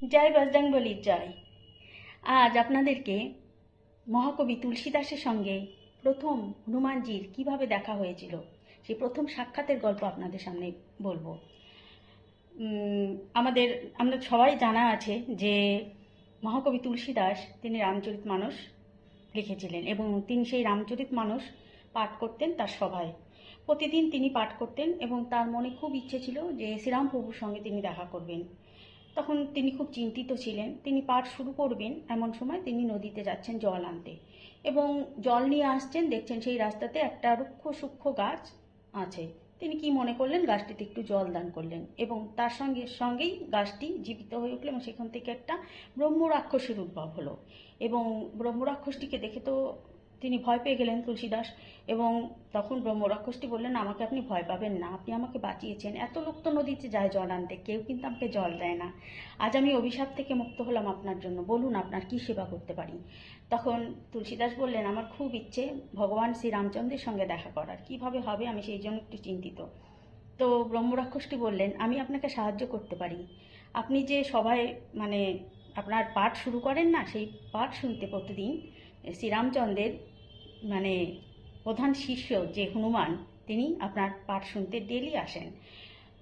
জয় বজরংবলীর জয়। আজ আপনাদেরকে মহাকবি তুলসী দাসের সঙ্গে প্রথম হনুমানজির কিভাবে দেখা হয়েছিল সেই প্রথম সাক্ষাতের গল্প আপনাদের সামনে বলবো। আমাদের আমরা সবাই জানা আছে যে মহাকবি তুলসী দাস তিনি রামচরিতমানস লিখেছিলেন এবং তিনি সেই রামচরিতমানস পাঠ করতেন তার সভায়। প্রতিদিন তিনি পাঠ করতেন এবং তার মনে খুব ইচ্ছে ছিল যে শ্রীরাম প্রভুর সঙ্গে তিনি দেখা করবেন। তখন তিনি খুব চিন্তিত ছিলেন। তিনি পাঠ শুরু করবেন এমন সময় তিনি নদীতে যাচ্ছেন জল আনতে এবং জল নিয়ে আসছেন, দেখছেন সেই রাস্তাতে একটা রুক্ষ সূক্ষ্ম গাছ আছে। তিনি কি মনে করলেন, গাছটিতে একটু জল দান করলেন এবং তার সঙ্গেই গাছটি জীবিত হয়ে উঠল এবং সেখান থেকে একটা ব্রহ্ম রাক্ষসের উদ্ভব হলো এবং ব্রহ্ম রাক্ষসটিকে দেখে তো তিনি ভয় পেয়ে গেলেন তুলসীদাস। এবং তখন ব্রহ্ম রাক্ষসটি বললেন, আমাকে আপনি ভয় পাবেন না, আপনি আমাকে বাঁচিয়েছেন। এত লোক তো নদীতে যায় জল আনতে, কেউ কিন্তু আমাকে জল দেয় না। আজ আমি অভিশাপ থেকে মুক্ত হলাম আপনার জন্য, বলুন আপনার কি সেবা করতে পারি। তখন তুলসীদাস বললেন, আমার খুব ইচ্ছে ভগবান শ্রী রামচন্দ্রের সঙ্গে দেখা করার, কিভাবে হবে আমি সেই জন্য একটু চিন্তিত। তো ব্রহ্ম রাক্ষসটি বললেন, আমি আপনাকে সাহায্য করতে পারি। আপনি যে সবাই মানে আপনার পাঠ শুরু করেন না, সেই পাঠ শুনতে প্রতিদিন শ্রীরামচন্দ্রের মানে প্রধান শিষ্য যে হনুমান, তিনি আপনার পাঠ শুনতে ডেলি আসেন।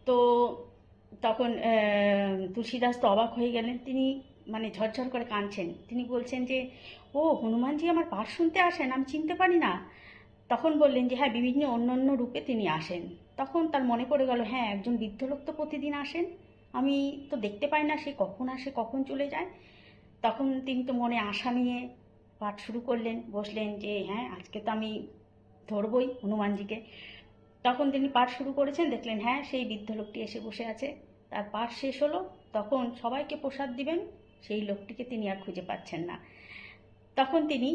তো তখন তুলসীদাস তো অবাক হয়ে গেলেন, তিনি মানে ঝরঝর করে কাঁদছেন। তিনি বলছেন যে, ও হনুমানজি আমার পাঠ শুনতে আসেন, আমি চিনতে পারি না। তখন বললেন যে হ্যাঁ, বিভিন্ন অন্য অন্য রূপে তিনি আসেন। তখন তার মনে পড়ে গেল, হ্যাঁ একজন বৃদ্ধ লোক তো প্রতিদিন আসেন, আমি তো দেখতে পাই না সে কখন আসে কখন চলে যায়। তখন তিনি তো মনে আশা নিয়ে পাঠ শুরু করলেন, বসলেন যে হ্যাঁ আজকে তো আমি ধরবই হনুমানজিকে। তখন তিনি পাঠ শুরু করেছেন, দেখলেন হ্যাঁ সেই বৃদ্ধ লোকটি এসে বসে আছে। তার পাঠ শেষ হলো, তখন সবাইকে প্রসাদ দিবেন, সেই লোকটিকে তিনি আর খুঁজে পাচ্ছেন না। তখন তিনি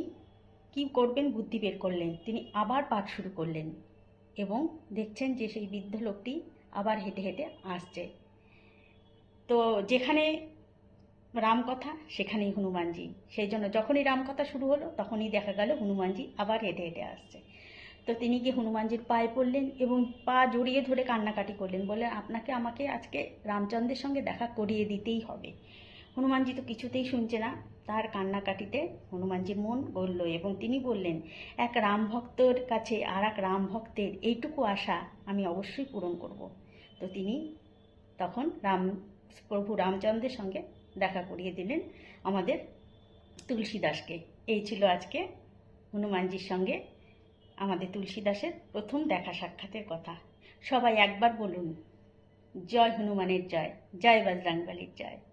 কি করবেন বুদ্ধি বের করলেন, তিনি আবার পাঠ শুরু করলেন এবং দেখছেন যে সেই বৃদ্ধ লোকটি আবার হেঁটে হেঁটে আসছে। তো যেখানে রামকথা সেখানেই হনুমানজি, সেই জন্য যখনই রামকথা শুরু হলো তখনই দেখা গেল হনুমানজি আবার হেঁটে হেঁটে আসছে। তো তিনি গিয়ে হনুমানজির পায়ে পড়লেন এবং পা জড়িয়ে ধরে কান্নাকাটি করলেন, বললেন আপনাকে আমাকে আজকে রামচন্দ্রের সঙ্গে দেখা করিয়ে দিতেই হবে। হনুমানজি তো কিছুতেই শুনছে না, তার কান্নাকাটিতে হনুমানজির মন গলল এবং তিনি বললেন, এক রাম ভক্তর কাছে আর এক রাম ভক্তের এইটুকু আশা আমি অবশ্যই পূরণ করব। তো তিনি তখন প্রভু রামচন্দ্রের সঙ্গে দেখা করিয়ে দিলেন আমাদের তুলসী দাসকে। এই ছিল আজকে হনুমানজির সঙ্গে আমাদের তুলসী দাসের প্রথম দেখা সাক্ষাতের কথা। সবাই একবার বলুন, জয় হনুমানের জয়, জয় বজরংবলীর জয়।